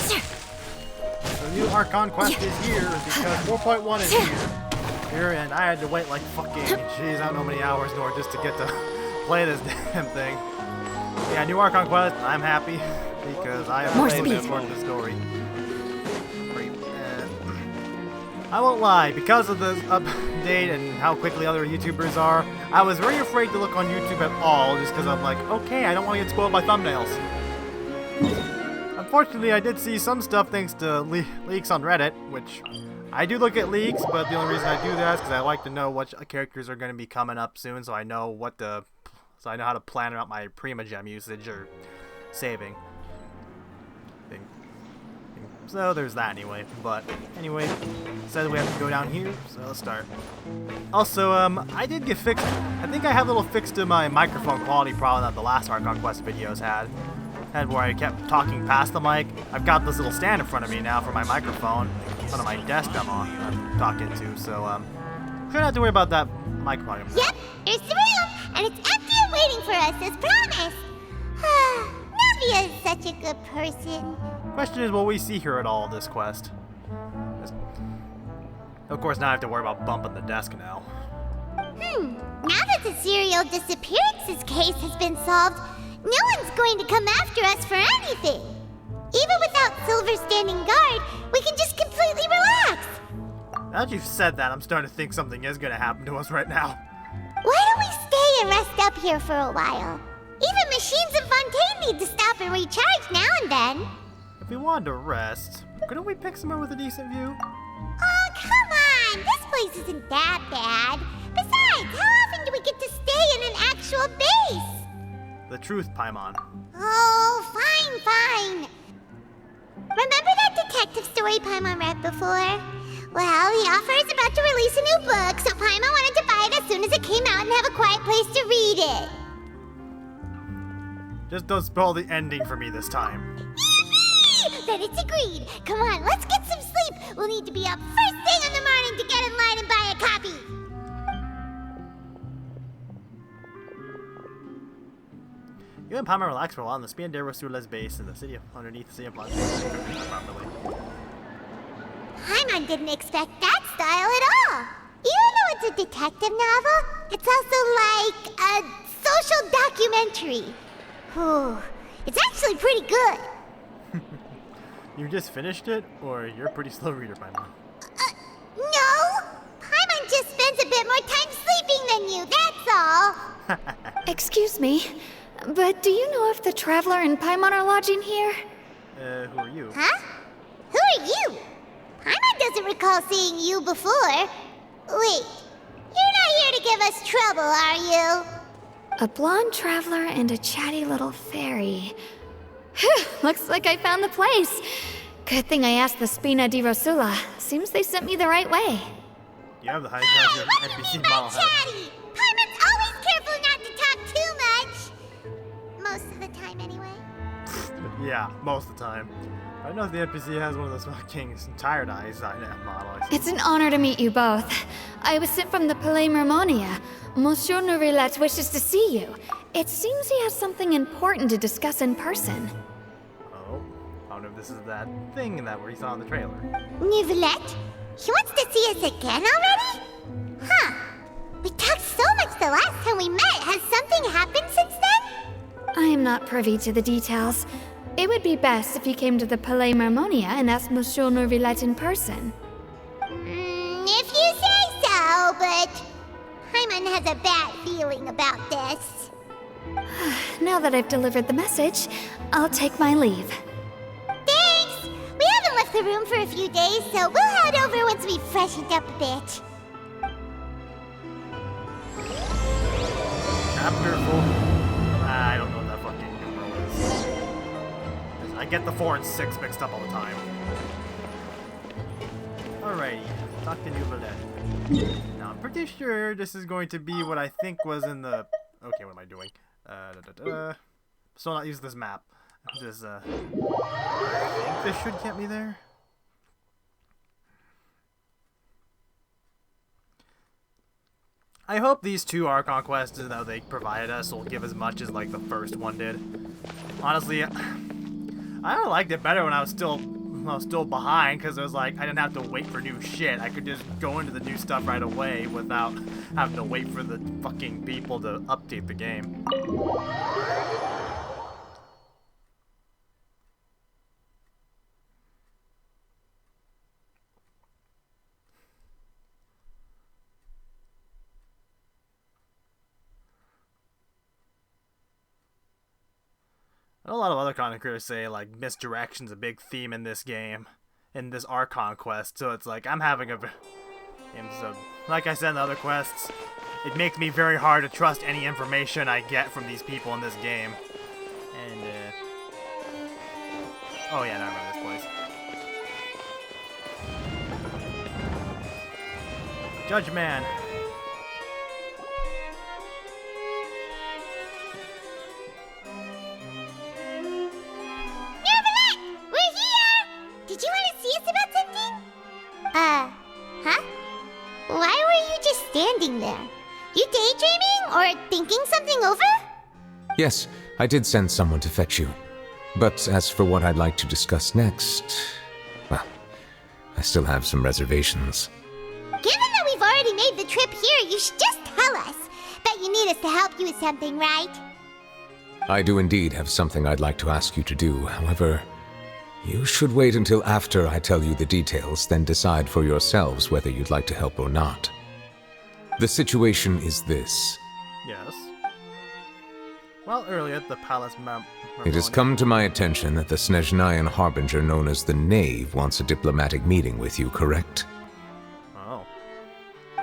The new Archon quest is here because 4.1 is here, and I had to wait like fucking, jeez, I don't know how many hours nor just to get to play this damn thing. Yeah, new Archon quest, I'm happy because I have played this part of the story. I won't lie, because of this update and how quickly other YouTubers are, I was very afraid to look on YouTube at all just because I'm like, okay, I don't want to get spoiled by thumbnails. Unfortunately, I did see some stuff thanks to leaks on Reddit, which I do look at leaks, but the only reason I do that is because I like to know what characters are going to be coming up soon, so I know how to plan out my Primagem usage or saving. So there's that anyway. But anyway, says we have to go down here, so let's start. Also, I did get fixed. I think I had a little fix to my microphone quality problem that the last Archon Quest videos had where I kept talking past the mic. I've got this little stand in front of me now for my microphone, in front of my desk I'm talking to, so try not to worry about that microphone. Yep, here's the room, and it's empty and waiting for us as promised. Navia is such a good person. Question is, will we see her at all this quest? Of course, now I have to worry about bumping the desk now. Now that the serial disappearances case has been solved, no one's going to come after us for anything. Even without Silver standing guard, we can just completely relax. Now that you've said that, I'm starting to think something is going to happen to us right now. Why don't we stay and rest up here for a while? Even machines in Fontaine need to stop and recharge now and then. If we wanted to rest, couldn't we pick somewhere with a decent view? Oh, come on! This place isn't that bad. Besides, how often do we get to stay in an actual base? The truth, Paimon. Oh, fine. Remember that detective story Paimon read before? Well, the author is about to release a new book, so Paimon wanted to buy it as soon as it came out and have a quiet place to read it. Just don't spoil the ending for me this time. Yippee! Then it's agreed. Come on, let's get some sleep. We'll need to be up first thing in the morning to get in line and buy a copy. You and Paimon relax for a while on the Spianderosula's base in the city underneath the city of Fontaine. Properly. Paimon didn't expect that style at all. Even though it's a detective novel, it's also like a social documentary. Whew. It's actually pretty good. You just finished it, or you're a pretty slow reader, Paimon? No! Paimon just spends a bit more time sleeping than you, that's all. Excuse me, but do you know if the Traveler and Paimon are lodging here? Who are you? Huh? Who are you? Paimon doesn't recall seeing you before. Wait, you're not here to give us trouble, are you? A blonde traveler and a chatty little fairy. Whew, looks like I found the place. Good thing I asked the Spina di Rosula. Seems they sent me the right way. You have the high Hey, your what do you NPC mean by model has. chatty? Paimon's always careful not to talk too much. Most of the time, anyway. Yeah, most of the time. I know if the NPC has one of those fucking tired eyes model. It's an honor to meet you both. I was sent from the Palais Mermonia. Monsieur Nourillet wishes to see you. It seems he has something important to discuss in person. Oh, I don't know if this is that thing that we saw in the trailer. Nivelette? He wants to see us again already? Huh. We talked so much the last time we met. Has something happened since then? I am not privy to the details. It would be best if you came to the Palais Mermonia and asked Monsieur Nourillet in person. If you say so, but Paimon has a bad feeling about this. Now that I've delivered the message, I'll take my leave. Thanks! We haven't left the room for a few days, so we'll head over once we've freshened up a bit. Chapter 4. I don't know what that fucking numeral is. I get the 4 and 6 mixed up all the time. Alrighty, talk to Nouvellette. Now I'm pretty sure this is going to be what I think was in the... Okay, what am I doing? Still not use this map. Just, I think this should get me there. I hope these two Archon quests that they provided us will give as much as like the first one did. Honestly, I liked it better when I was still behind, because it was like I didn't have to wait for new shit. I could just go into the new stuff right away without having to wait for the fucking people to update the game. I know a lot of other content creators say like misdirection's a big theme in this game, in this Archon quest. So it's like I'm having a, and so like I said in the other quests, it makes me very hard to trust any information I get from these people in this game. And oh yeah, now I remember this place. Judge Man. Did you want to see us about something? Huh? Why were you just standing there? You daydreaming or thinking something over? Yes, I did send someone to fetch you. But as for what I'd like to discuss next, well, I still have some reservations. Given that we've already made the trip here, you should just tell us. Bet you need us to help you with something, right? I do indeed have something I'd like to ask you to do. However, you should wait until after I tell you the details, then decide for yourselves whether you'd like to help or not. The situation is this. Yes. Well, earlier at the palace It has come to my attention that the Snezhnayan harbinger known as the Knave wants a diplomatic meeting with you, correct? Oh.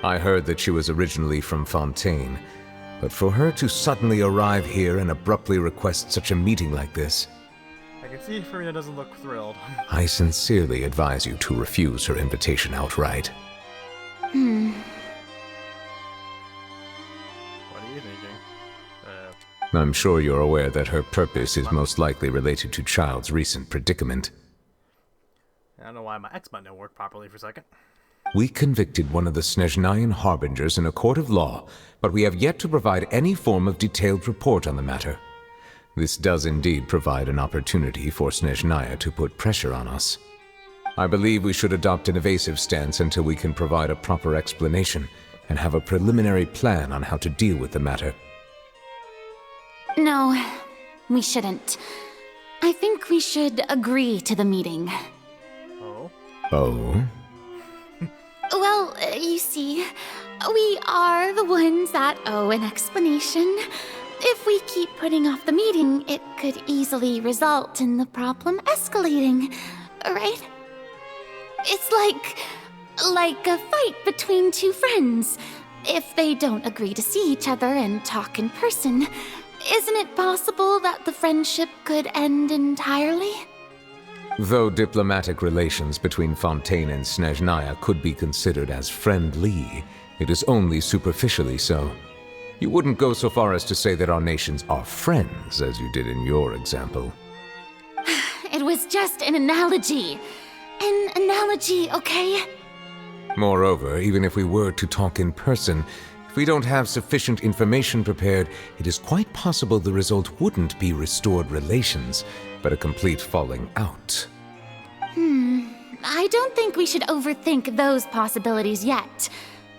I heard that she was originally from Fontaine, but for her to suddenly arrive here and abruptly request such a meeting like this, I can see Farina doesn't look thrilled. I sincerely advise you to refuse her invitation outright. What are you thinking? I'm sure you're aware that her purpose is most likely related to Child's recent predicament. I don't know why my X button didn't work properly for a second. We convicted one of the Snezhnayan harbingers in a court of law, but we have yet to provide any form of detailed report on the matter. This does indeed provide an opportunity for Snezhnaya to put pressure on us. I believe we should adopt an evasive stance until we can provide a proper explanation and have a preliminary plan on how to deal with the matter. No, we shouldn't. I think we should agree to the meeting. Oh? Oh? Well, you see, we are the ones that owe an explanation. If we keep putting off the meeting, it could easily result in the problem escalating, right? It's like a fight between two friends. If they don't agree to see each other and talk in person, isn't it possible that the friendship could end entirely? Though diplomatic relations between Fontaine and Snezhnaya could be considered as friendly, it is only superficially so. You wouldn't go so far as to say that our nations are friends, as you did in your example. It was just an analogy. An analogy, okay? Moreover, even if we were to talk in person, if we don't have sufficient information prepared, it is quite possible the result wouldn't be restored relations, but a complete falling out. I don't think we should overthink those possibilities yet.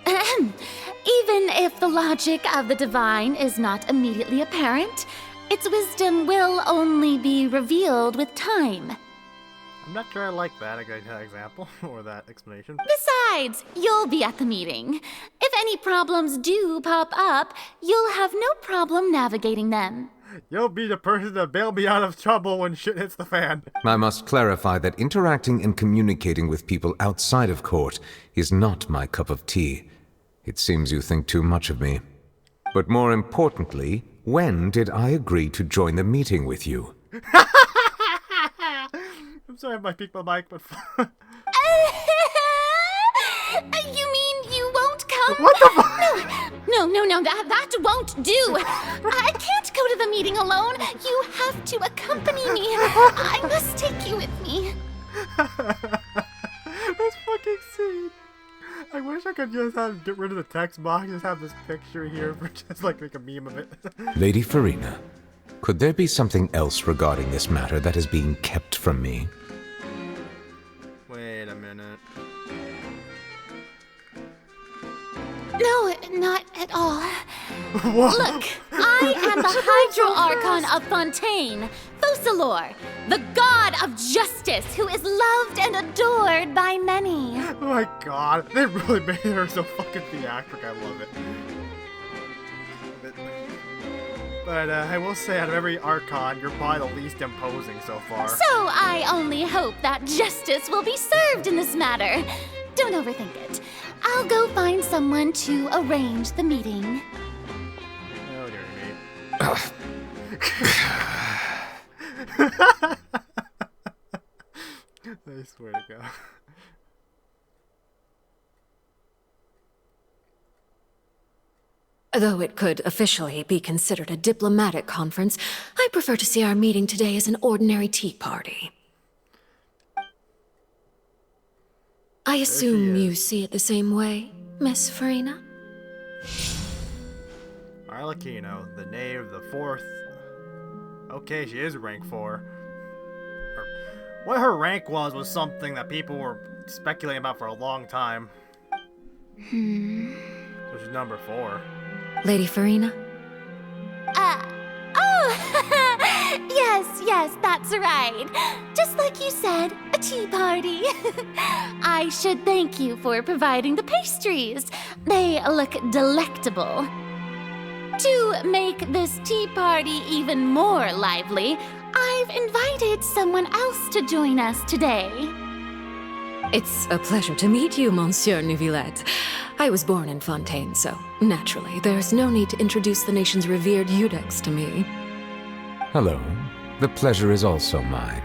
Even if the logic of the divine is not immediately apparent, its wisdom will only be revealed with time. I'm not sure I like that example, or that explanation. Besides, you'll be at the meeting. If any problems do pop up, you'll have no problem navigating them. You'll be the person to bail me out of trouble when shit hits the fan. I must clarify that interacting and communicating with people outside of court is not my cup of tea. It seems you think too much of me. But more importantly, when did I agree to join the meeting with you? I'm sorry if I peeked my mic, but... You mean you won't come? What the fuck? No, that won't do. I can't go to the meeting alone. You have to accompany me. I must take you with me. This fucking scene. I wish I could just get rid of the text box, just have this picture here for just like a meme of it. Lady Farina, Could there be something else regarding this matter that is being kept from me? Wait a minute. No, not at all. Whoa. Look, I am the Hydro Archon of Fontaine, Focalor, the god of justice who is loved and adored by many. Oh my god, they really made her so fucking theatric. I love it. But I will say, out of every Archon, you're probably the least imposing so far. So I only hope that justice will be served in this matter. Don't overthink it. I'll go find someone to arrange the meeting. Oh dear me. I swear to God. Though it could officially be considered a diplomatic conference, I prefer to see our meeting today as an ordinary tea party. I assume you see it the same way, Miss Farina? Arlecchino, the knave, the fourth. Okay, she is rank 4. What her rank was something that people were speculating about for a long time. So she's number 4. Lady Farina? Yes, that's right. Just like you said, a tea party. I should thank you for providing the pastries. They look delectable. To make this tea party even more lively, I've invited someone else to join us today. It's a pleasure to meet you, Monsieur Neuvillette. I was born in Fontaine, so naturally, there's no need to introduce the nation's revered Eudex to me. Hello. The pleasure is also mine.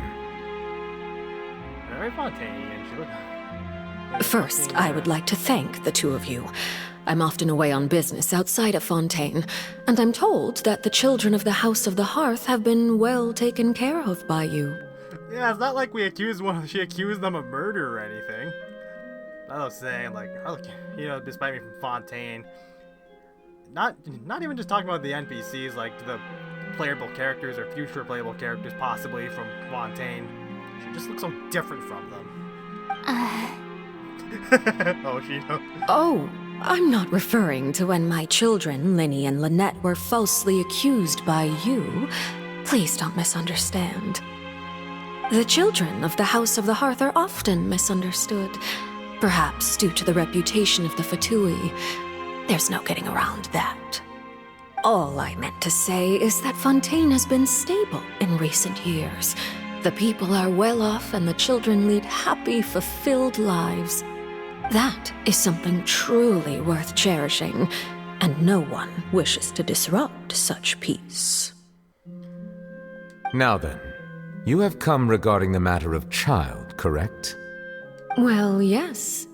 Very Fontaine, she looked. First, I would like to thank the two of you. I'm often away on business outside of Fontaine, and I'm told that the children of the House of the Hearth have been well taken care of by you. Yeah, it's not like she accused them of murder or anything. I was saying, like, despite me from Fontaine, not even just talking about the NPCs, like the playable characters or future playable characters possibly from Fontaine. She just looks so different from them. Oh, she knows. Oh, I'm not referring to when my children, Linny and Lynette, were falsely accused by you. Please don't misunderstand. The children of the House of the Hearth are often misunderstood, perhaps due to the reputation of the Fatui. There's no getting around that. All I meant to say is that Fontaine has been stable in recent years. The people are well off and the children lead happy, fulfilled lives. That is something truly worth cherishing, and no one wishes to disrupt such peace. Now then, you have come regarding the matter of child, correct? Well, yes.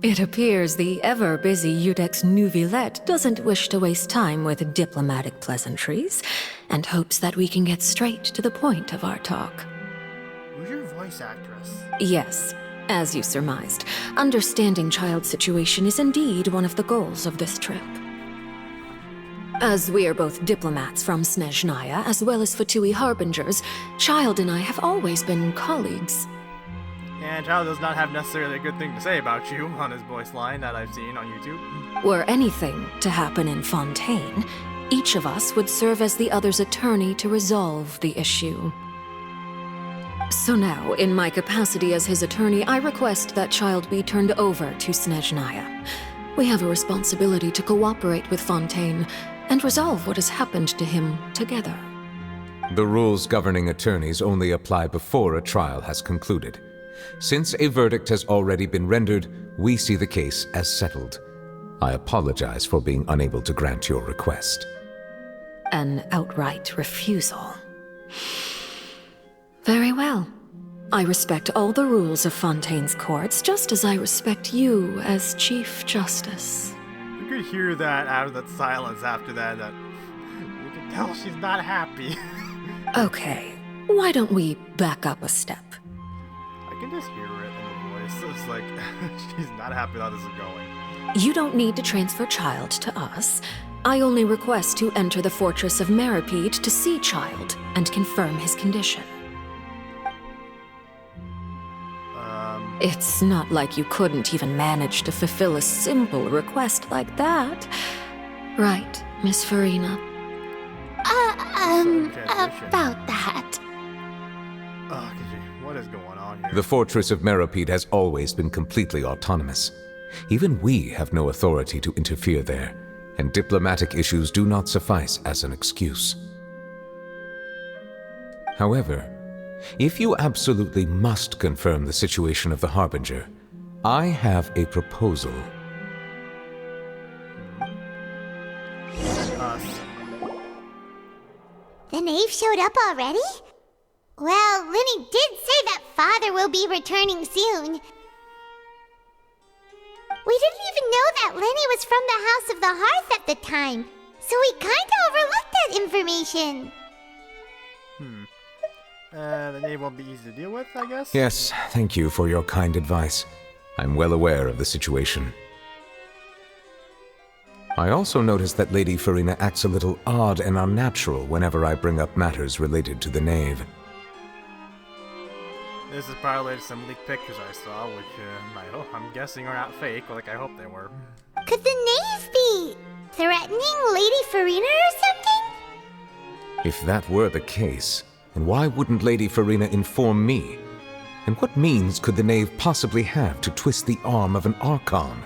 It appears the ever-busy Eudex Neuvillette doesn't wish to waste time with diplomatic pleasantries, and hopes that we can get straight to the point of our talk. Who's your voice actress? Yes, as you surmised, understanding child's situation is indeed one of the goals of this trip. As we are both diplomats from Snezhnaya, as well as Fatui harbingers, Child and I have always been colleagues. And Child does not have necessarily a good thing to say about you on his voice line that I've seen on YouTube. Were anything to happen in Fontaine, each of us would serve as the other's attorney to resolve the issue. So now, in my capacity as his attorney, I request that Child be turned over to Snezhnaya. We have a responsibility to cooperate with Fontaine and resolve what has happened to him together. The rules governing attorneys only apply before a trial has concluded. Since a verdict has already been rendered, we see the case as settled. I apologize for being unable to grant your request. An outright refusal. Very well. I respect all the rules of Fontaine's courts, just as I respect you as Chief Justice. You could hear that out of that silence after that you can tell she's not happy. Okay, why don't we back up a step? I can just hear it in the voice. It's like she's not happy how this is going. You don't need to transfer Child to us. I only request to enter the fortress of Meripede to see Child and confirm his condition. It's not like you couldn't even manage to fulfill a simple request like that. Right, Miss Farina? About that. Oh, Kiji, what is going on here? The fortress of Meripede has always been completely autonomous. Even we have no authority to interfere there, and diplomatic issues do not suffice as an excuse. However, if you absolutely must confirm the situation of the Harbinger, I have a proposal. The knave showed up already? Well, Lenny did say that father will be returning soon. We didn't even know that Lenny was from the House of the Hearth at the time, so we kinda overlooked that information. The name won't be easy to deal with, I guess? Yes, thank you for your kind advice. I'm well aware of the situation. I also noticed that Lady Farina acts a little odd and unnatural whenever I bring up matters related to the knave. This is probably some leaked pictures I saw, which I'm guessing are not fake, like I hope they were. Could the knave be threatening Lady Farina or something? If that were the case, then why wouldn't Lady Farina inform me? And what means could the knave possibly have to twist the arm of an Archon?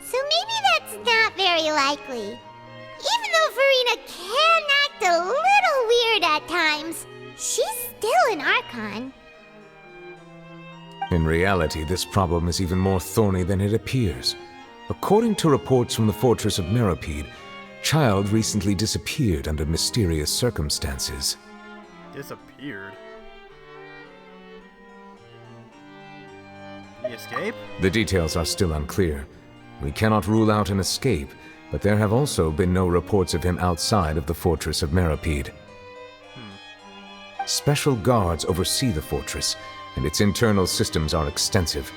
So maybe that's not very likely. Even though Farina can act a little weird at times, she's still an Archon. In reality, this problem is even more thorny than it appears. According to reports from the fortress of Meripede, Child recently disappeared under mysterious circumstances. Disappeared? Did he escape? The details are still unclear. We cannot rule out an escape, but there have also been no reports of him outside of the fortress of Meripede. Special guards oversee the fortress, and its internal systems are extensive.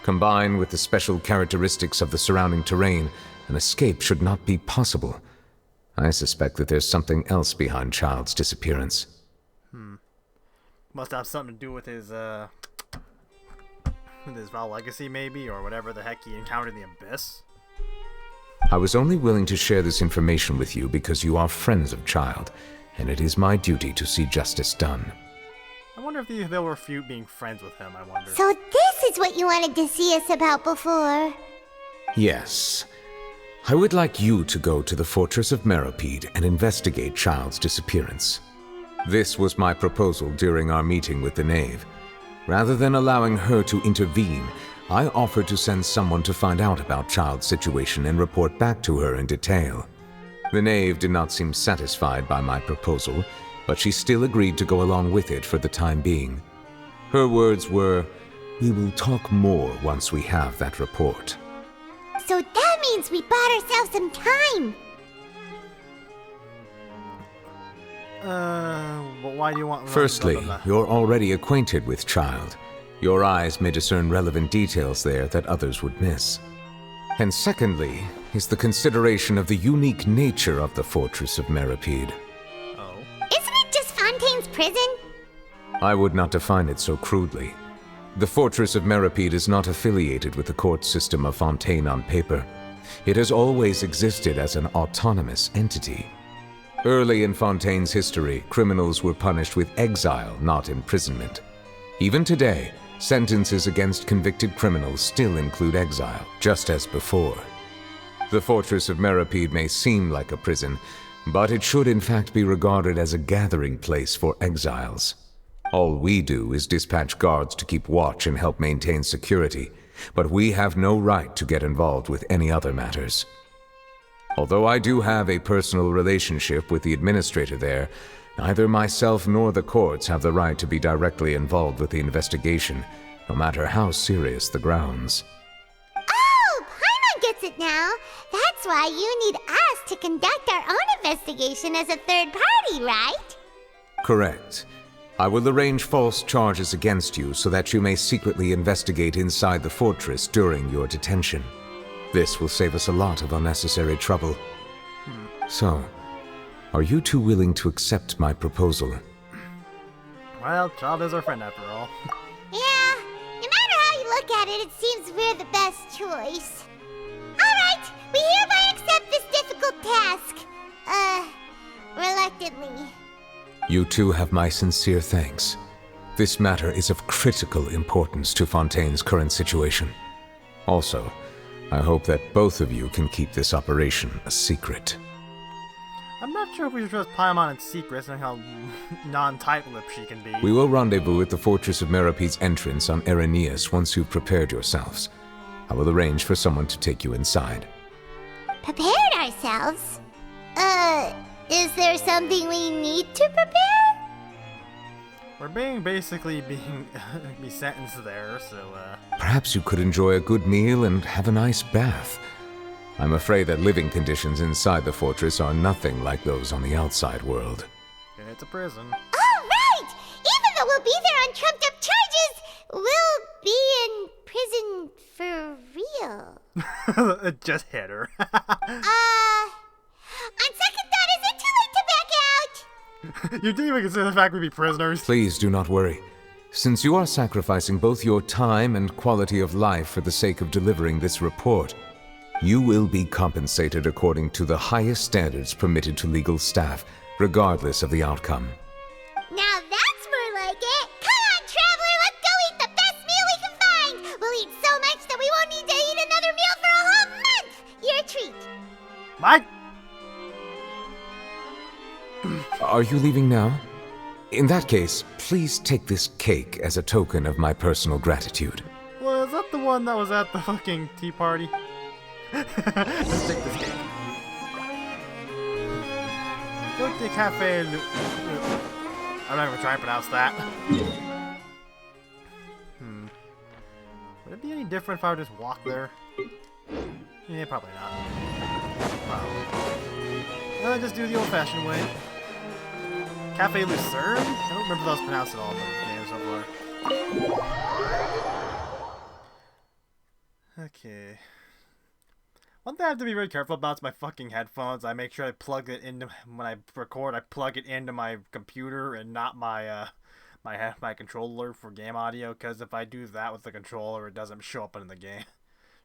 Combined with the special characteristics of the surrounding terrain, an escape should not be possible. I suspect that there's something else behind Child's disappearance. Must have something to do with his Val legacy, maybe, or whatever the heck he encountered in the Abyss. I was only willing to share this information with you because you are friends of Child, and it is my duty to see justice done. I wonder if they'll refute being friends with him, I wonder. So this is what you wanted to see us about before. Yes. I would like you to go to the fortress of Meripede and investigate Child's disappearance. This was my proposal during our meeting with the knave. Rather than allowing her to intervene, I offered to send someone to find out about Child's situation and report back to her in detail. The knave did not seem satisfied by my proposal, but she still agreed to go along with it for the time being. Her words were, "We will talk more once we have that report." So that means we bought ourselves some time. But why do you want... Firstly, you're already acquainted with Child. Your eyes may discern relevant details there that others would miss. And secondly, is the consideration of the unique nature of the fortress of Meripede. Oh. Isn't it just Fontaine's prison? I would not define it so crudely. The fortress of Meripede is not affiliated with the court system of Fontaine on paper. It has always existed as an autonomous entity. Early in Fontaine's history, criminals were punished with exile, not imprisonment. Even today, sentences against convicted criminals still include exile, just as before. The fortress of Meripede may seem like a prison, but it should in fact be regarded as a gathering place for exiles. All we do is dispatch guards to keep watch and help maintain security, but we have no right to get involved with any other matters. Although I do have a personal relationship with the administrator there, neither myself nor the courts have the right to be directly involved with the investigation, no matter how serious the grounds. Oh, Paimon gets it now. That's why you need us to conduct our own investigation as a third party, right? Correct. I will arrange false charges against you so that you may secretly investigate inside the fortress during your detention. This will save us a lot of unnecessary trouble. So, are you two willing to accept my proposal? Well, child is our friend after all. Yeah, no matter how you look at it, it seems we're the best choice. Alright, we hereby accept this difficult task. Reluctantly. You two have my sincere thanks. This matter is of critical importance to Fontaine's current situation. Also, I hope that both of you can keep this operation a secret. I'm not sure if we should trust Paimon in secrets and how non-tight-lipped she can be. We will rendezvous at the Fortress of Merope's entrance on Erinius once you've prepared yourselves. I will arrange for someone to take you inside. Prepared ourselves? Is there something we need to prepare? We're basically being sentenced there, so, Perhaps you could enjoy a good meal and have a nice bath. I'm afraid that living conditions inside the fortress are nothing like those on the outside world. it's a prison. Oh, right! Even though we'll be there on trumped-up charges, we'll be in prison for real. It just hit her. On second thought, is it too late to back out? You didn't even consider the fact we'd be prisoners. Please do not worry. Since you are sacrificing both your time and quality of life for the sake of delivering this report, you will be compensated according to the highest standards permitted to legal staff, regardless of the outcome. Now that's more like it. Come on, traveler, let's go eat the best meal we can find. We'll eat so much that we won't need to eat another meal for a whole month. You're a treat. Mike? Are you leaving now? In that case, please take this cake as a token of my personal gratitude. Well, is that the one that was at the fucking tea party? Let's take this cake. Go to Cafe I'm not even trying to pronounce that. Would it be any different if I would just walk there? Yeah, probably not. Probably. Just do the old-fashioned way. Cafe Lucerne? I don't remember those pronounced at all in the game so far. Okay. One thing I have to be very careful about is my fucking headphones. I make sure I plug it into, when I record, I plug it into my computer and not my my controller for game audio, because if I do that with the controller, it doesn't show up in the game.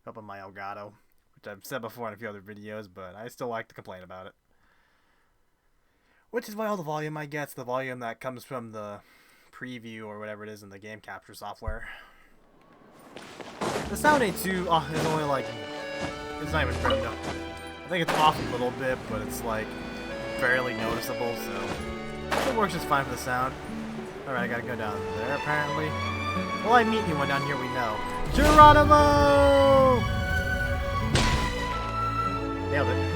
Show up in my Elgato, which I've said before in a few other videos, but I still like to complain about it. Which is why all the volume I get is the volume that comes from the preview or whatever it is in the game capture software. The sound ain't too, it's only like, it's not even turned up. I think it's off a little bit, but it's like barely noticeable, so it works just fine for the sound. Alright, I gotta go down there apparently. Well, I meet anyone down here we know. Geronimo! Nailed it.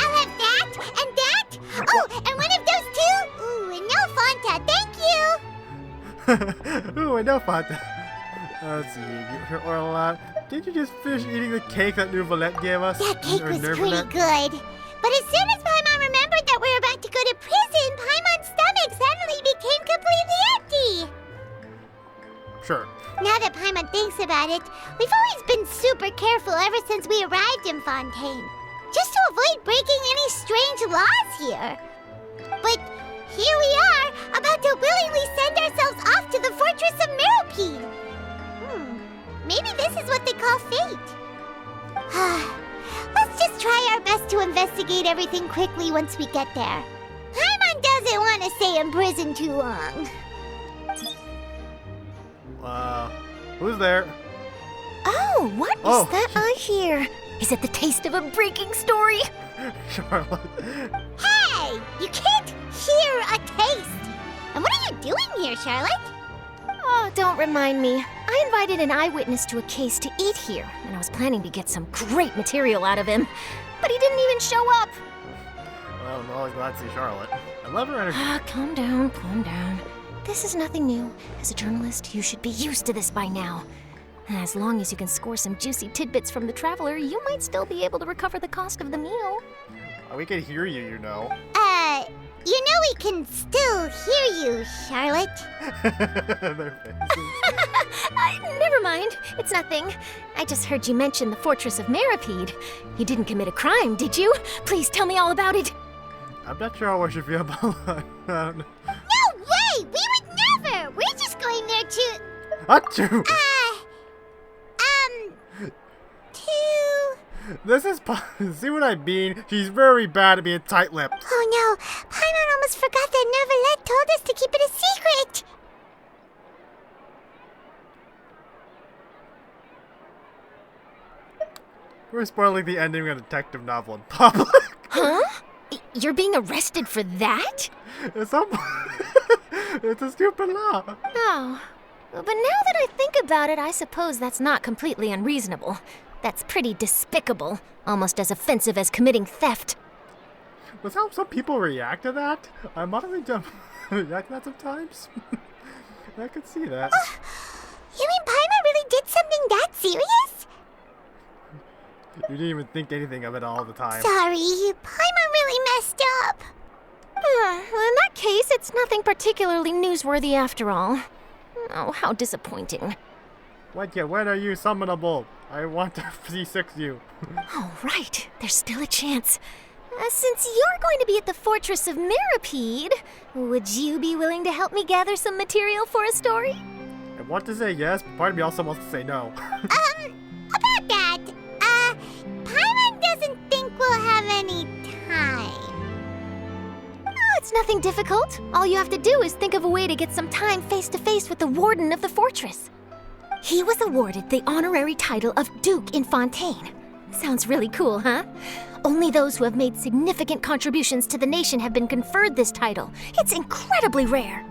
I'll have that, and that. Oh, and one of those two. Ooh, and no Fanta, thank you. Ooh, I know Fanta. Let's see, Orla, did you just finish eating the cake that Nouvelette gave us? That cake was pretty Nervalette? good. But as soon as Paimon remembered that we were about to go to prison, Paimon's stomach suddenly became completely empty. Sure. Now that Paimon thinks about it, we've always been super careful ever since we arrived in Fontaine, just to avoid breaking any strange laws here. But here we are, about to willingly send ourselves off to the Fortress of Merope. Maybe this is what they call fate. Let's just try our best to investigate everything quickly once we get there. Paimon doesn't want to stay in prison too long. Who's there? Oh, what is Oh. that I hear? Is it the taste of a breaking story? Charlotte. Hey! You can't hear a taste! And what are you doing here, Charlotte? Oh, don't remind me. I invited an eyewitness to a case to eat here, and I was planning to get some great material out of him. But he didn't even show up. Well, I'm always glad to see Charlotte. I love her energy. Calm down, calm down. This is nothing new. As a journalist, you should be used to this by now. As long as you can score some juicy tidbits from the traveler, you might still be able to recover the cost of the meal. We can hear you, you know. You know we can still hear you, Charlotte. Their faces. Never mind. It's nothing. I just heard you mention the Fortress of Meripede. You didn't commit a crime, did you? Please tell me all about it. I'm not sure how I should feel about that. I don't know. No way! We would never! We're just going there to... Achoo! to... This is... See what I mean? She's very bad at being tight-lipped. Oh no, Paimon almost forgot that Neverlet told us to keep it a secret. We're spoiling the ending of a detective novel in public. Huh? You're being arrested for that? It's a... it's a stupid law. Oh. But now that I think about it, I suppose that's not completely unreasonable. That's pretty despicable. Almost as offensive as committing theft. Was how some people react to that? I'm honestly dumb. React to that sometimes. I could see that. You mean Paimon really did something that serious? You didn't even think anything of it all the time. Sorry, Paimon really messed up. Well, in that case, it's nothing particularly newsworthy after all. Oh, how disappointing. When are you summonable? I want to C6 you. Oh, right. There's still a chance. Since you're going to be at the Fortress of Meripede, would you be willing to help me gather some material for a story? I want to say yes, but part of me also wants to say no. About that, Paimon doesn't think we'll have any time. Oh, it's nothing difficult. All you have to do is think of a way to get some time face-to-face with the warden of the fortress. He was awarded the honorary title of Duke in Fontaine. Sounds really cool, huh? Only those who have made significant contributions to the nation have been conferred this title. It's incredibly rare.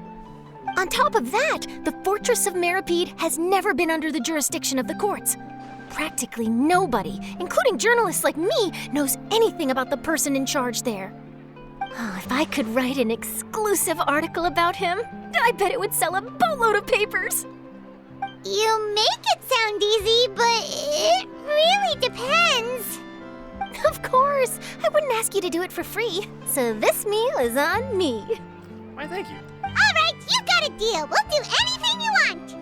On top of that, the Fortress of Meripede has never been under the jurisdiction of the courts. Practically nobody, including journalists like me, knows anything about the person in charge there. Oh, if I could write an exclusive article about him, I bet it would sell a boatload of papers. You make it sound easy, but it really depends. Of course, I wouldn't ask you to do it for free, so this meal is on me. Why, thank you. All right, you got a deal. We'll do anything you want.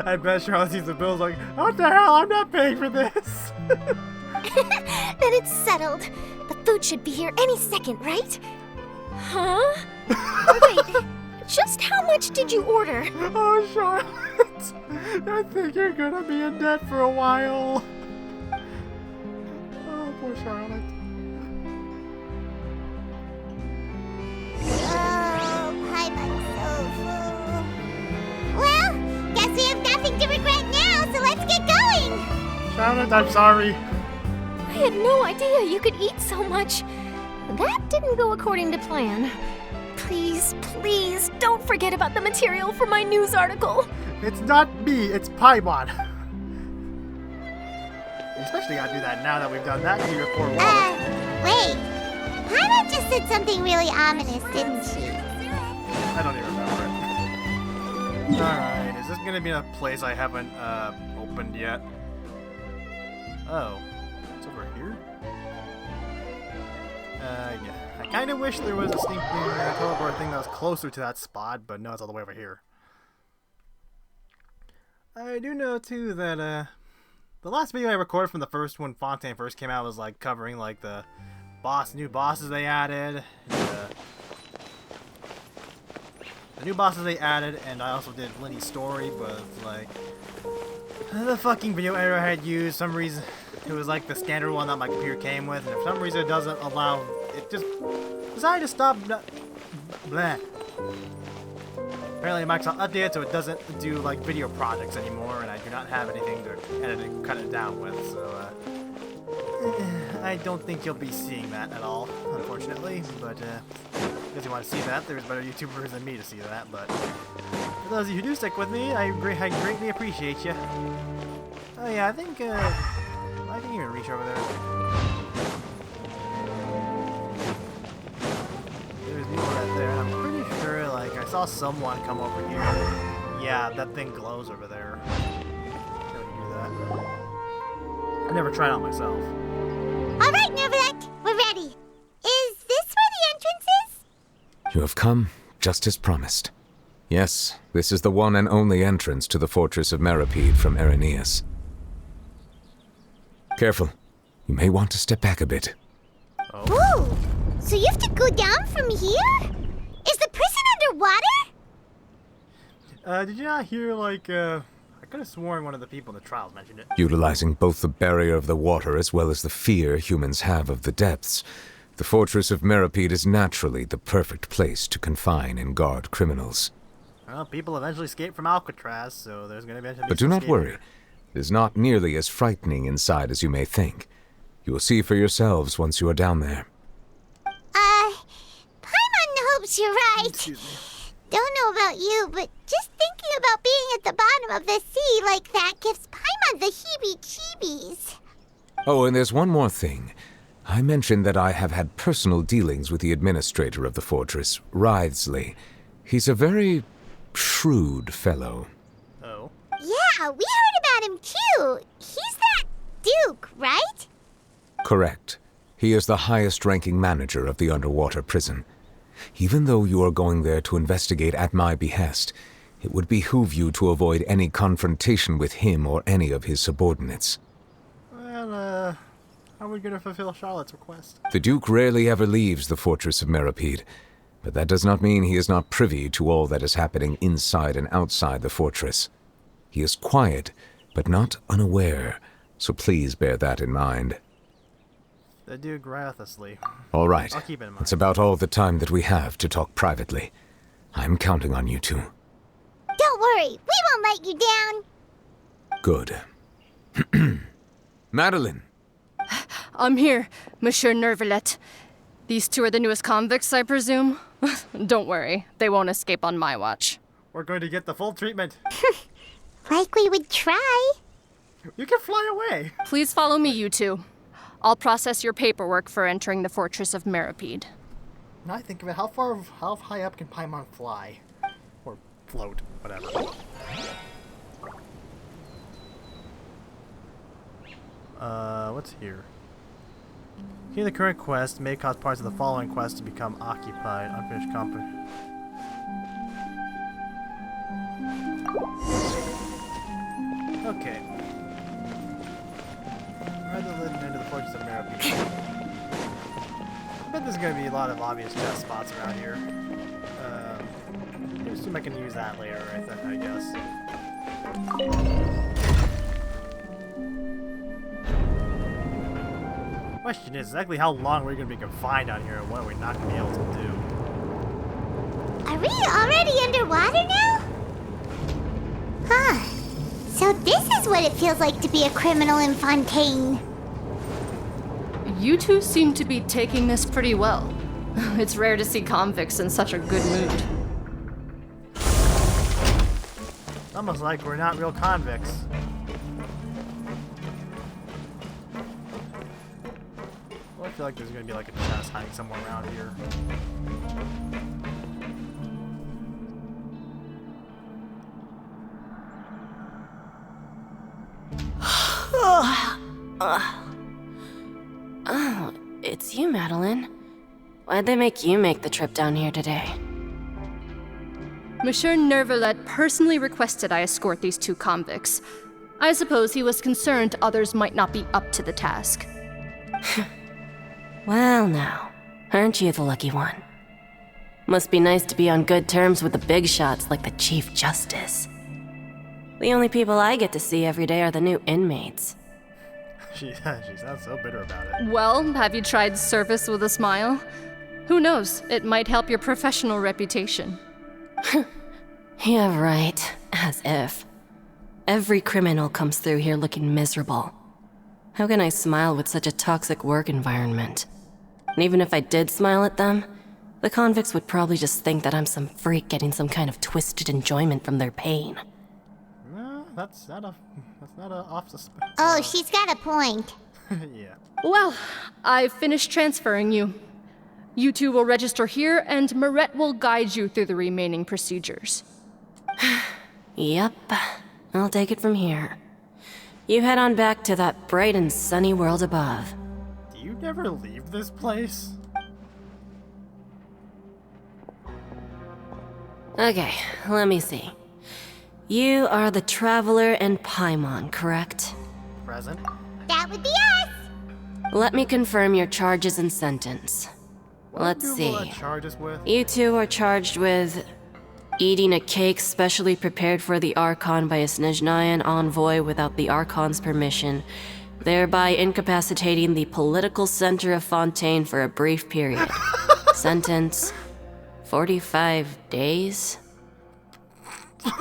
I bet Charlotte sees the bills like, what the hell? I'm not paying for this. Then it's settled. The food should be here any second, right? Huh? Wait, just how much did you order? Oh, Charlotte. I think you're gonna be in debt for a while. Oh, poor Charlotte. Oh, Paimon's so full. Well, guess we have nothing to regret now, so let's get going. Charlotte, I'm sorry. I had no idea you could eat so much. That didn't go according to plan. Please, please, don't forget about the material for my news article. It's not me, it's Paimon. Especially gotta do that now that we've done that to your poor wallet. Wait. Paimon just said something really ominous, didn't she? I don't even remember it. Alright, is this gonna be a place I haven't opened yet? Oh, it's over here? Yeah. I kinda wish there was a sneaking teleport thing that was closer to that spot, but no, it's all the way over here. I do know too that the last video I recorded from the first one, Fontaine first came out, was like covering like the new bosses they added, the new bosses they added, and I also did Lenny's story, but like the fucking video editor I had used, some reason it was like the standard one that my computer came with, and for some reason it doesn't allow, it just decided to stop. Bleh. Apparently Microsoft updated so it doesn't do like video projects anymore, and I do not have anything to edit and cut it down with, so I don't think you'll be seeing that at all, unfortunately, but if you want to see that, there's better YouTubers than me to see that, but for those of you who do stick with me, I greatly appreciate you. Oh yeah, I think I can even reach over there. There's people right there, and I'm pretty sure, like, I saw someone come over here. Yeah, that thing glows over there. Don't do that. I never tried it on myself. All right, Neverlet, we're ready. Is this where the entrance You have come just as promised. Yes, this is the one and only entrance to the fortress of Meripede from Irenaeus. Careful. You may want to step back a bit. Ooh, so you have to go down from here? Is the prison underwater? Did you not hear, like, I could have sworn one of the people in the trials mentioned it. Utilizing both the barrier of the water as well as the fear humans have of the depths, the fortress of Meripede is naturally the perfect place to confine and guard criminals. Well, people eventually escape from Alcatraz, so there's going to be But do not worry. It is not nearly as frightening inside as you may think. You will see for yourselves once you are down there. Paimon hopes you're right. Don't know about you, but just thinking about being at the bottom of the sea like that gives Paimon the heebie-jeebies. Oh, and there's one more thing. I mentioned that I have had personal dealings with the administrator of the fortress, Writhsley. He's a very shrewd fellow. Oh. Yeah, we heard about him too. He's that Duke, right? Correct. He is the highest-ranking manager of the underwater prison. Even though you are going there to investigate at my behest, it would behoove you to avoid any confrontation with him or any of his subordinates. Well, how are we going to fulfill Charlotte's request? The Duke rarely ever leaves the fortress of Meripede, but that does not mean he is not privy to all that is happening inside and outside the fortress. He is quiet, but not unaware, so please bear that in mind. The Duke ruthlessly. All right. I'll keep it in mind. It's about all the time that we have to talk privately. I'm counting on you two. Don't worry, we won't let you down. Good. Madeline! I'm here, Monsieur Nervalet. These two are the newest convicts, I presume? Don't worry, they won't escape on my watch. We're going to get the full treatment. Like we would try. You can fly away. Please follow me, you two. I'll process your paperwork for entering the fortress of Meripede. Now I think of it, how high up can Paimon fly? Or float, whatever. What's here? Here, the current quest may cause parts of the following quest to become occupied. Unfinished Okay. Rather than into the fortress of Meripede. I bet there's going to be a lot of obvious chest spots around here. I assume I can use that later, I guess. Question is exactly how long we're going to be confined out here and what are we not going to be able to do. Are we already underwater now? Huh. So this is what it feels like to be a criminal in Fontaine. You two seem to be taking this pretty well. It's rare to see convicts in such a good mood. It's almost like we're not real convicts. Well, I feel like there's going to be like a chest hiding somewhere around here. Oh, it's you, Madeline. Why'd they make you make the trip down here today? Monsieur Nervalet personally requested I escort these two convicts. I suppose he was concerned others might not be up to the task. Well now, aren't you the lucky one? Must be nice to be on good terms with the big shots like the Chief Justice. The only people I get to see every day are the new inmates. She sounds so bitter about it. Well, have you tried service with a smile? Who knows, it might help your professional reputation. Yeah, right. As if. Every criminal comes through here looking miserable. How can I smile with such a toxic work environment? And even if I did smile at them, the convicts would probably just think that I'm some freak getting some kind of twisted enjoyment from their pain. No, that's not a off the Oh, she's got a point. Yeah. Well, I've finished transferring you. You two will register here, and Marette will guide you through the remaining procedures. Yep, I'll take it from here. You head on back to that bright and sunny world above. Do you never leave this place? Okay, let me see. You are the Traveler and Paimon, correct? Present. That would be us. Let me confirm your charges and sentence. What Let's do see. will that charge us with? You two are charged with eating a cake specially prepared for the Archon by a Snezhnayan envoy without the Archon's permission, thereby incapacitating the political center of Fontaine for a brief period. Sentence: 45 days?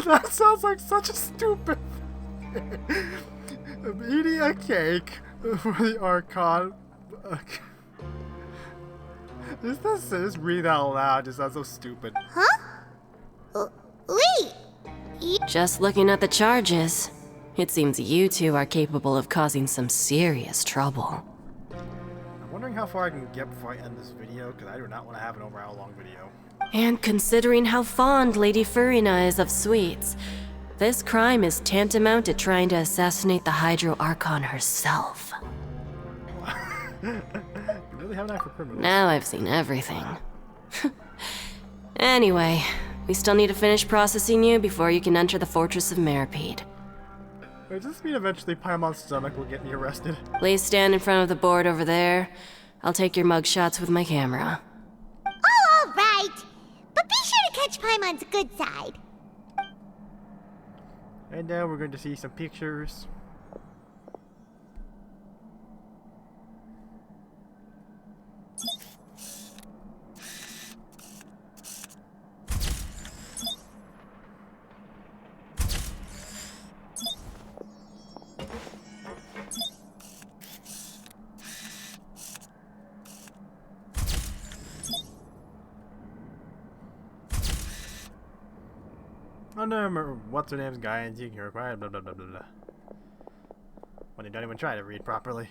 That sounds like such a stupid eating a cake for the Archon. Just read out loud just sounds so stupid. Huh? Wait. Just looking at the charges, it seems you two are capable of causing some serious trouble. I'm wondering how far I can get before I end this video, because I do not want to have an over-hour-long video. And considering how fond Lady Furina is of sweets, this crime is tantamount to trying to assassinate the Hydro Archon herself. You really have an eye for criminals. Now I've seen everything. Anyway, we still need to finish processing you before you can enter the Fortress of Meripede. Wait, does this mean eventually Paimon's stomach will get me arrested? Please stand in front of the board over there. I'll take your mugshots with my camera. Oh, all right. But be sure to catch Paimon's good side. And now we're going to see some pictures. I don't remember what's her name's guy and you can require blah blah blah blah blah. When you don't even try to read properly.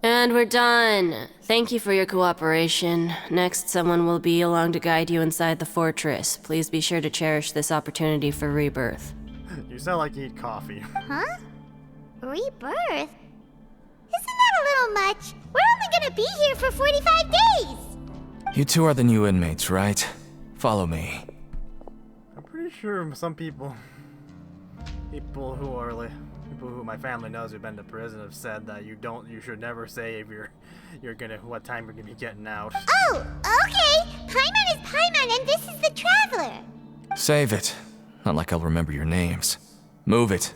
And we're done. Thank you for your cooperation. Next, someone will be along to guide you inside the fortress. Please be sure to cherish this opportunity for rebirth. You sound like you need coffee. Huh? Rebirth? Isn't that a little much? We're only gonna be here for 45 days! You two are the new inmates, right? Follow me. I'm pretty sure some people who my family knows who've been to prison have said that you should never say if what time you're gonna be getting out. Oh, okay! Paimon is Paimon and this is the Traveler! Save it. Not like I'll remember your names. Move it.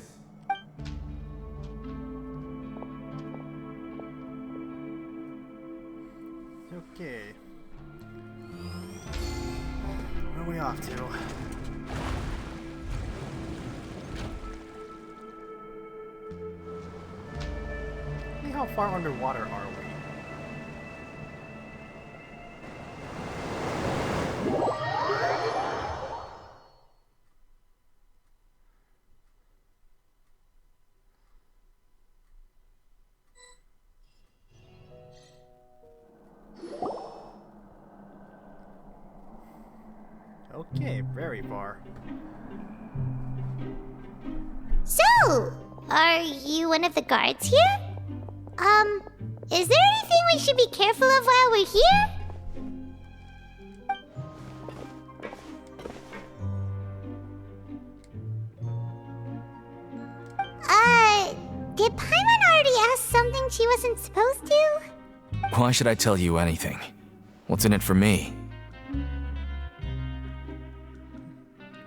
Okay. Where are we off to? How far underwater are we? Okay, very far. So, are you one of the guards here? Is there anything we should be careful of while we're here? Did Paimon already ask something she wasn't supposed to? Why should I tell you anything? What's in it for me?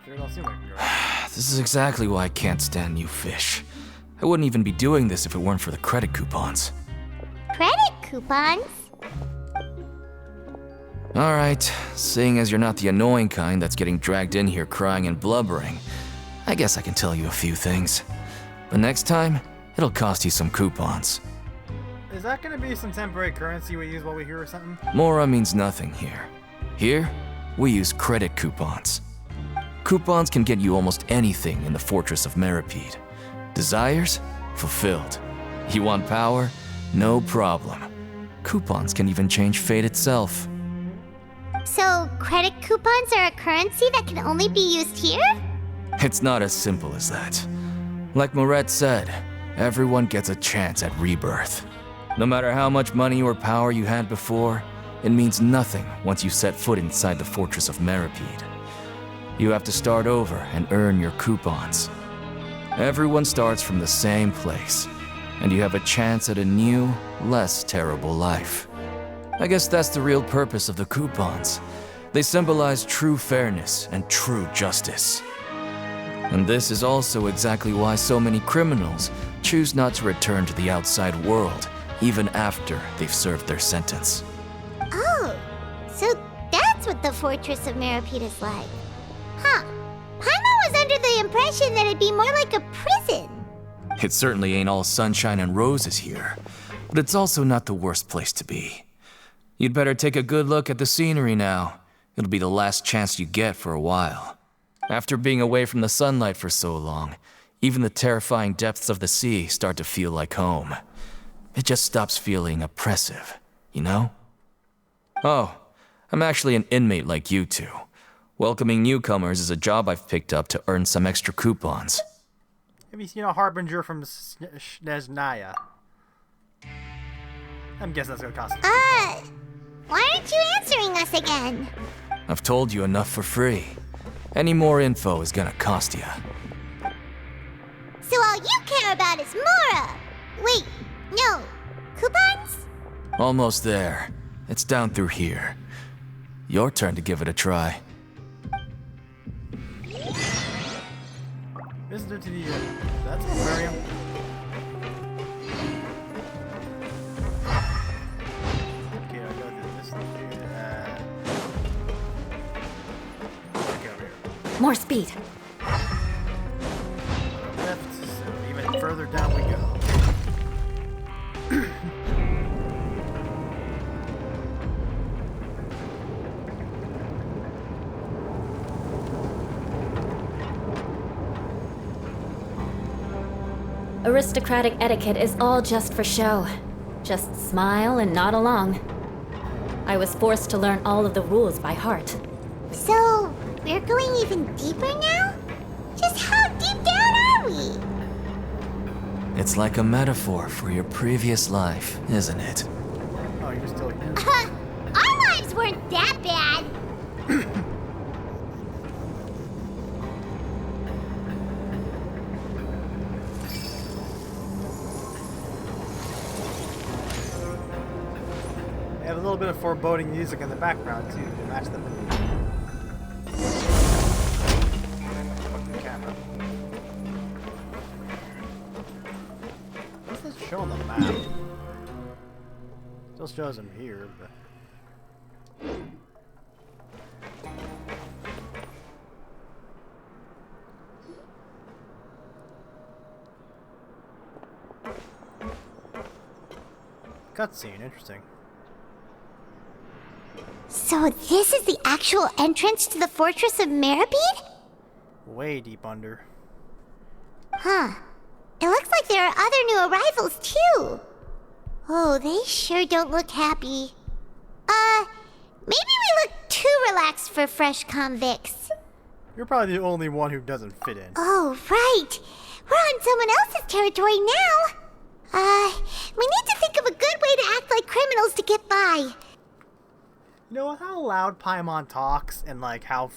Sure don't seem like a girl. This is exactly why I can't stand you fish. I wouldn't even be doing this if it weren't for the credit coupons. Credit coupons? Alright, seeing as you're not the annoying kind that's getting dragged in here crying and blubbering, I guess I can tell you a few things. But next time, it'll cost you some coupons. Is that gonna be some temporary currency we use while we're here or something? Mora means nothing here. Here, we use credit coupons. Coupons can get you almost anything in the Fortress of Meripede. Desires? Fulfilled. You want power? No problem. Coupons can even change fate itself. So, credit coupons are a currency that can only be used here? It's not as simple as that. Like Moret said, everyone gets a chance at rebirth. No matter how much money or power you had before, it means nothing once you set foot inside the fortress of Meripede. You have to start over and earn your coupons. Everyone starts from the same place, and you have a chance at a new, less terrible life. I guess that's the real purpose of the coupons. They symbolize true fairness and true justice. And this is also exactly why so many criminals choose not to return to the outside world, even after they've served their sentence. Oh, so that's what the Fortress of Meripede is like. Huh. Paimon was under the impression that it'd be more like a prison. It certainly ain't all sunshine and roses here, but it's also not the worst place to be. You'd better take a good look at the scenery now. It'll be the last chance you get for a while. After being away from the sunlight for so long, even the terrifying depths of the sea start to feel like home. It just stops feeling oppressive, you know? Oh, I'm actually an inmate like you two. Welcoming newcomers is a job I've picked up to earn some extra coupons. Have you seen a harbinger from Snezhnaya? I'm guessing that's gonna cost you. Why aren't you answering us again? I've told you enough for free. Any more info is gonna cost you. So all you care about is Mora! Wait, no. Coupons? Almost there. It's down through here. Your turn to give it a try. Visitor to the... that's an aquarium. Okay, I'll go to this. Okay, over here. More speed. Left, so even further down we go. Aristocratic etiquette is all just for show. Just smile and nod along. I was forced to learn all of the rules by heart. So, we're going even deeper now? Just how deep down are we? It's like a metaphor for your previous life, isn't it? Oh, you're still here. Our lives weren't that bad. They have a little bit of foreboding music in the background too to match the mood. Fuck the camera. What's this show on the map? Still shows him here, but. Cutscene, interesting. So this is the actual entrance to the Fortress of Meripede? Way deep under. Huh. It looks like there are other new arrivals, too. Oh, they sure don't look happy. Maybe we look too relaxed for fresh convicts. You're probably the only one who doesn't fit in. Oh, right. We're on someone else's territory now. We need to think of a good way to act like criminals to get by. You know how loud Paimon talks, and like how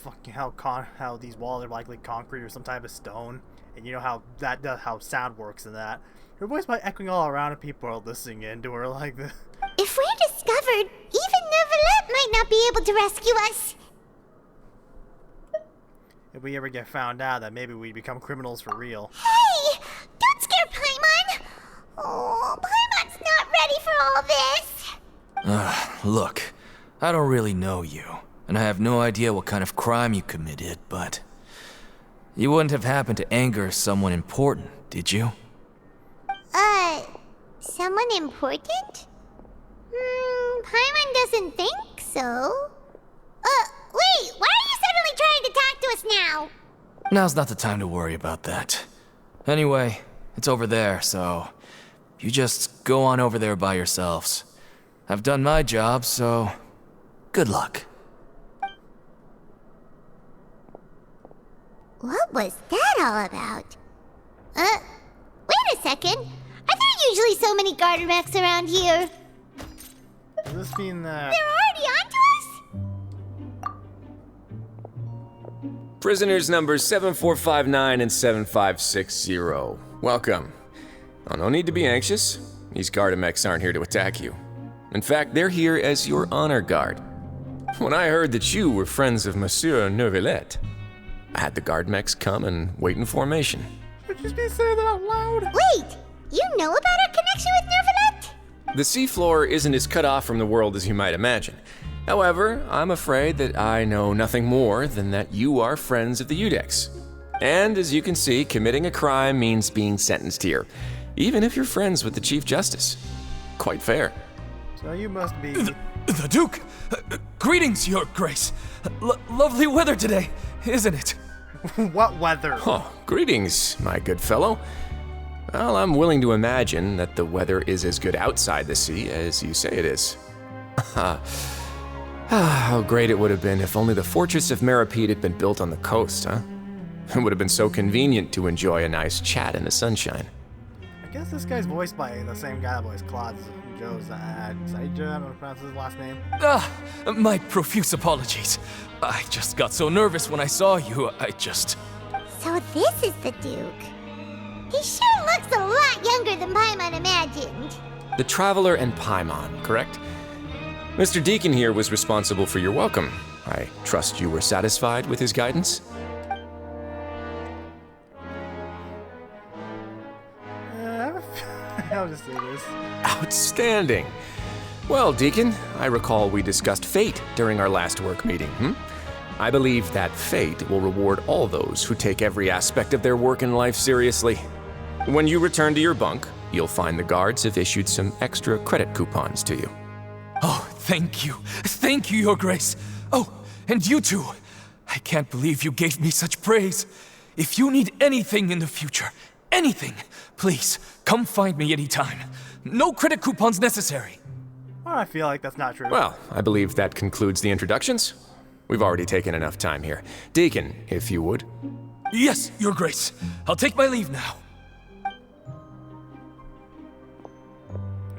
these walls are likely concrete or some type of stone, and you know how that does how sound works in that. Her voice might echoing all around, and people are listening in to her like this. If we're discovered, even Nervalette might not be able to rescue us. If we ever get found out, that maybe we become criminals for real. Hey, don't scare Paimon. Oh, Paimon's not ready for all this. Look, I don't really know you, and I have no idea what kind of crime you committed, but you wouldn't have happened to anger someone important, did you? Someone important? Paimon doesn't think so. Wait, why are you suddenly trying to talk to us now? Now's not the time to worry about that. Anyway, it's over there, so you just go on over there by yourselves. I've done my job, so good luck. What was that all about? Wait a second. Are there usually so many garter mechs around here? Does this mean that... They're already onto us? Prisoners numbers 7459 and 7560. Welcome. Oh, no need to be anxious. These Gardamex aren't here to attack you. In fact, they're here as your honor guard. When I heard that you were friends of Monsieur Neuvillette, I had the Gardamex come and wait in formation. Should you be saying that out loud? Wait, you know about our connection with Neuvillette? The seafloor isn't as cut off from the world as you might imagine. However, I'm afraid that I know nothing more than that you are friends of the Udex. And as you can see, committing a crime means being sentenced here, even if you're friends with the Chief Justice. Quite fair. So you must be... The Duke! Greetings, Your Grace. Lovely weather today, isn't it? What weather? Oh, greetings, my good fellow. Well, I'm willing to imagine that the weather is as good outside the sea as you say it is. How great it would have been if only the Fortress of Meripede had been built on the coast, huh? It would have been so convenient to enjoy a nice chat in the sunshine. I guess this guy's voiced by the same guy that voiced Claude's Joe's Saija, I don't know how to pronounce his last name. My profuse apologies. I just got so nervous when I saw you, So this is the Duke. He sure looks a lot younger than Paimon imagined. The Traveler and Paimon, correct? Mr. Deacon here was responsible for your welcome. I trust you were satisfied with his guidance? I'll just say this. Outstanding. Well, Deacon, I recall we discussed fate during our last work meeting, I believe that fate will reward all those who take every aspect of their work in life seriously. When you return to your bunk, you'll find the guards have issued some extra credit coupons to you. Oh, thank you. Thank you, Your Grace. Oh, and you too. I can't believe you gave me such praise. If you need anything in the future, anything, please, come find me anytime. No credit coupons necessary. Well, I feel like that's not true. Well, I believe that concludes the introductions. We've already taken enough time here. Deacon, if you would. Yes, Your Grace. I'll take my leave now.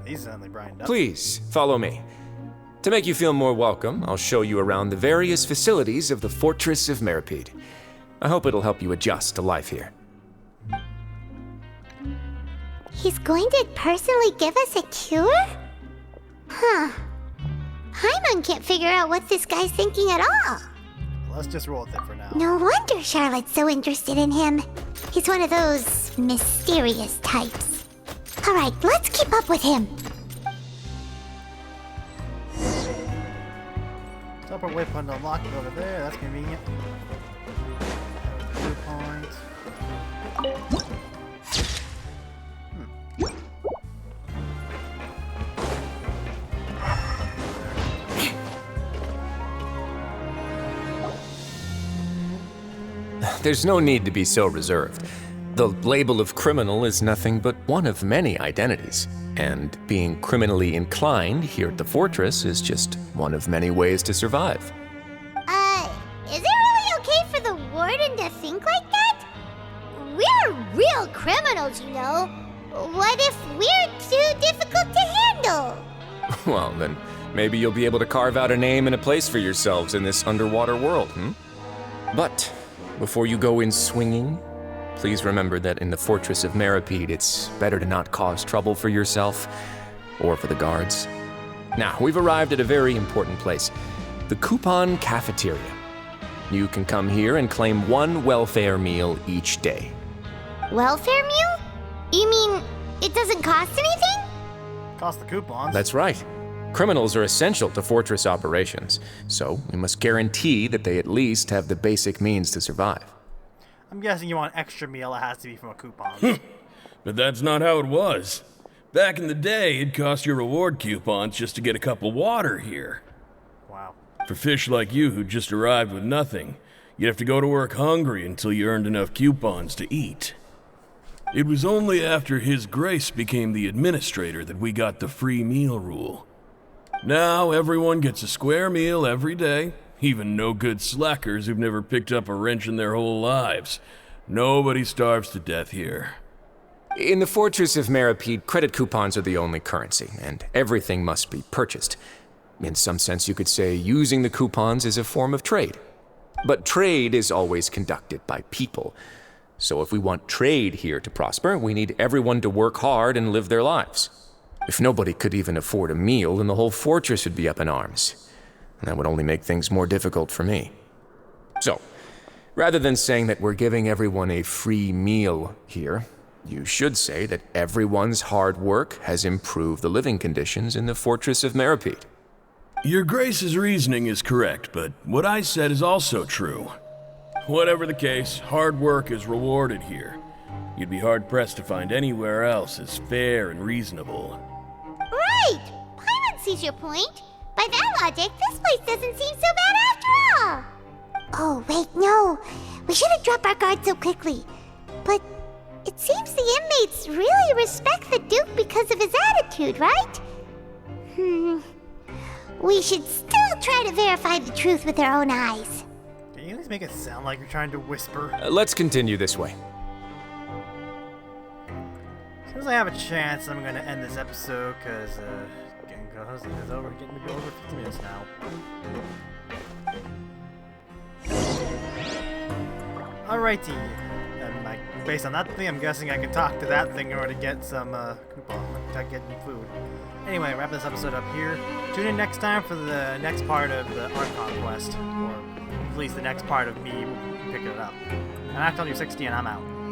He's suddenly brightened up. Please, follow me. To make you feel more welcome, I'll show you around the various facilities of the Fortress of Meripede. I hope it'll help you adjust to life here. He's going to personally give us a cure? Huh. Paimon can't figure out what this guy's thinking at all. Let's just roll with it for now. No wonder Charlotte's so interested in him. He's one of those mysterious types. Alright, let's keep up with him. Teleport waypoint unlocked over there. That's convenient. Blue point. There's no need to be so reserved. The label of criminal is nothing but one of many identities, and being criminally inclined here at the fortress is just one of many ways to survive. Is it really okay for the warden to think like that? We're real criminals, you know. What if we're too difficult to handle? Well, then maybe you'll be able to carve out a name and a place for yourselves in this underwater world, But before you go in swinging, please remember that in the Fortress of Meripede, it's better to not cause trouble for yourself or for the guards. Now, we've arrived at a very important place, the Coupon Cafeteria. You can come here and claim one welfare meal each day. Welfare meal? You mean it doesn't cost anything? Cost the coupons. That's right. Criminals are essential to fortress operations, so we must guarantee that they at least have the basic means to survive. I'm guessing you want an extra meal that has to be from a coupon. But that's not how it was. Back in the day, it cost your reward coupons just to get a cup of water here. Wow. For fish like you who just arrived with nothing, you'd have to go to work hungry until you earned enough coupons to eat. It was only after His Grace became the administrator that we got the free meal rule. Now everyone gets a square meal every day, even no-good slackers who've never picked up a wrench in their whole lives. Nobody starves to death here. In the Fortress of Meripede, credit coupons are the only currency, and everything must be purchased. In some sense, you could say using the coupons is a form of trade. But trade is always conducted by people. So if we want trade here to prosper, we need everyone to work hard and live their lives. If nobody could even afford a meal, then the whole fortress would be up in arms. And that would only make things more difficult for me. So, rather than saying that we're giving everyone a free meal here, you should say that everyone's hard work has improved the living conditions in the fortress of Meripede. Your Grace's reasoning is correct, but what I said is also true. Whatever the case, hard work is rewarded here. You'd be hard-pressed to find anywhere else as fair and reasonable. Right! Paimon sees your point. By that logic, this place doesn't seem so bad after all. Oh, wait, no. We shouldn't drop our guard so quickly. But it seems the inmates really respect the Duke because of his attitude, right? We should still try to verify the truth with our own eyes. Can you at least make it sound like you're trying to whisper? Let's continue this way. As soon as I have a chance, I'm going to end this episode, because getting to be over 50 minutes now. Alrighty. And based on that thing, I'm guessing I can talk to that thing in order to get some coupon, to get some food. Anyway, wrap this episode up here. Tune in next time for the next part of the Archon quest, or at least the next part of me picking it up. And I'm Archon 60, and I'm out.